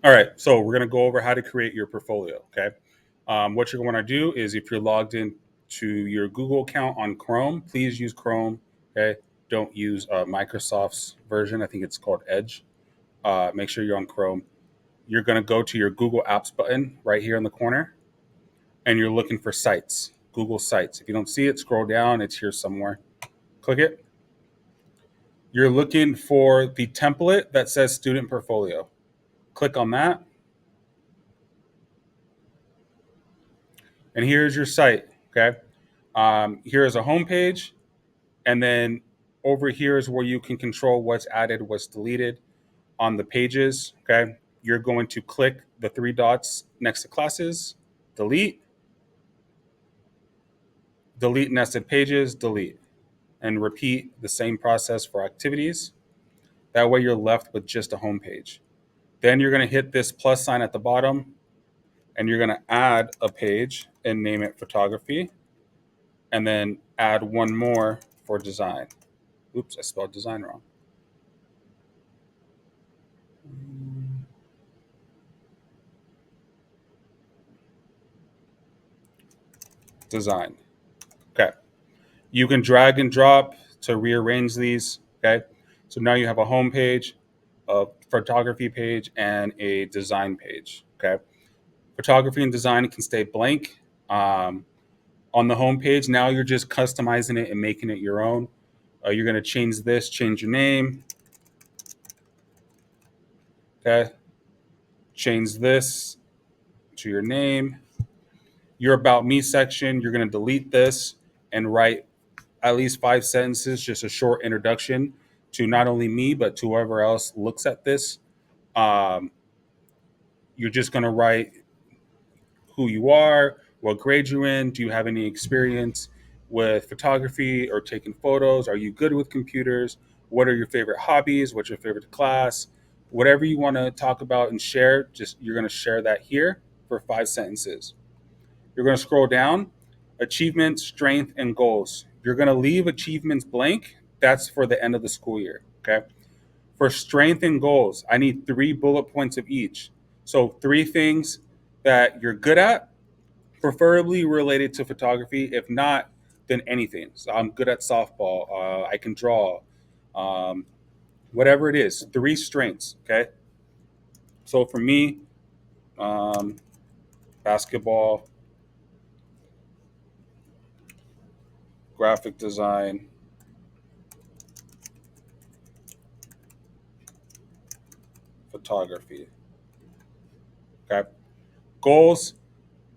All right, so we're going to go over how to create your portfolio. Okay, what you're going to do is if you're logged in to your Google account on Chrome, please use Chrome. Okay, don't use Microsoft's version. I think it's called Edge. Make sure you're on Chrome. You're going to go to your Google Apps button right here in the corner, and you're looking for Sites, Google Sites. If you don't see it, scroll down. It's here somewhere. Click it. You're looking for the template that says Student Portfolio. Click on that, and here's your site. Okay. Here is a home page, and then over here is where you can control what's added, what's deleted on the pages. Okay. You're going to click the three dots next to classes, delete, delete nested pages, delete, and repeat the same process for activities. That way you're left with just a home page. Then you're going to hit this plus sign at the bottom, and you're going to add a page and name it photography, and then add one more for design. Oops, I spelled design wrong. Design. Okay. You can drag and drop to rearrange these. Okay. So now you have a home page, a photography page, and a design page. Okay. Photography and design can stay blank. On the home page, now you're just customizing it and making it your own. You're going to change this, change your name. Okay. Change this to your name. Your About Me section, you're going to delete this and write at least 5 sentences, just a short introduction to not only me, but to whoever else looks at this. Um, you're just going to write who you are, what grade you're in, do you have any experience with photography or taking photos? Are you good with computers? What are your favorite hobbies? What's your favorite class? Whatever you want to talk about and share, just you're going to share that here for 5 sentences. You're going to scroll down, achievements, strength, and goals. You're going to leave achievements blank. That's for the end of the school year. Okay. For strength and goals, I need 3 bullet points of each. So, 3 things that you're good at, preferably related to photography. If not, then anything. So, I'm good at softball. I can draw. Um, whatever it is, 3 strengths. Okay. So, for me, um, basketball, graphic design, photography. Okay. Goals,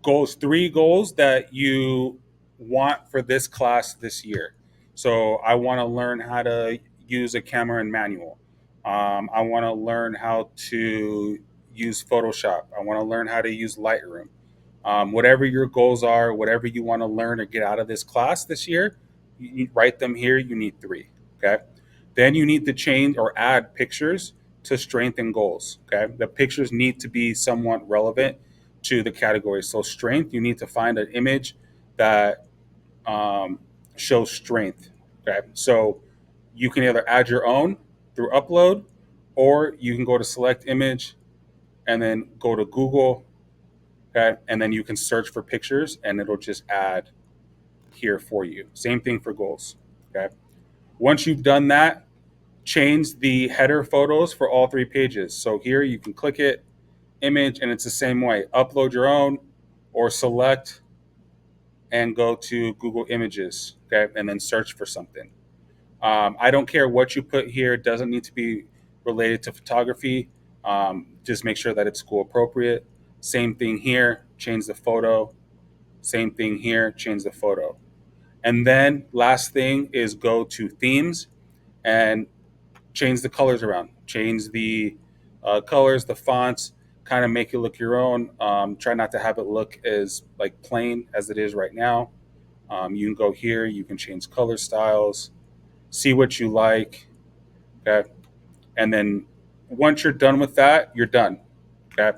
3 goals that you want for this class this year. So I want to learn how to use a camera and manual. I want to learn how to use Photoshop. I want to learn how to use Lightroom. Whatever your goals are, whatever you want to learn or get out of this class this year, you write them here. You need 3. Okay. Then you need to change or add pictures to strengthen goals. Okay. The pictures need to be somewhat relevant to the category. So, strength, you need to find an image that um, shows strength. Okay. So, you can either add your own through upload, or you can go to select image and then go to Google. Okay. And then you can search for pictures and it'll just add here for you. Same thing for goals. Okay. Once you've done that, change the header photos for all 3 pages. So here you can click it, image, and it's the same way. Upload your own or select and go to Google Images, okay, and then search for something. I don't care what you put here. It doesn't need to be related to photography. Just make sure that it's school appropriate. Same thing here, change the photo. Same thing here, change the photo. And then last thing is go to themes and change the colors around, change the colors, the fonts, kind of make it look your own. Try not to have it look as like plain as it is right now. You can go here, you can change color styles, see what you like. Okay. And then once you're done with that, you're done. Okay.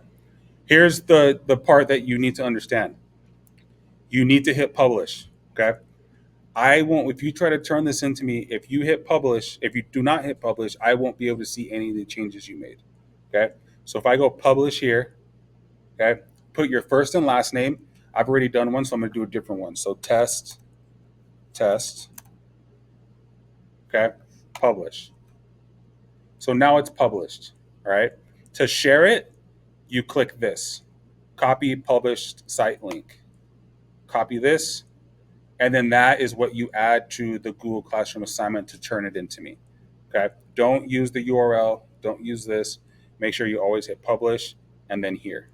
Here's the part that you need to understand. You need to hit publish. Okay. I won't, if you try to turn this into me, if you hit publish, if you do not hit publish, I won't be able to see any of the changes you made. Okay. So if I go publish here, okay, put your first and last name. I've already done one, so I'm going to do a different one. So test, okay, publish. So now it's published, all right? To share it, you click this, copy published site link. Copy this, and then that is what you add to the Google Classroom assignment to turn it into me. Okay. Don't use the URL. Don't use this. Make sure you always hit publish and then here.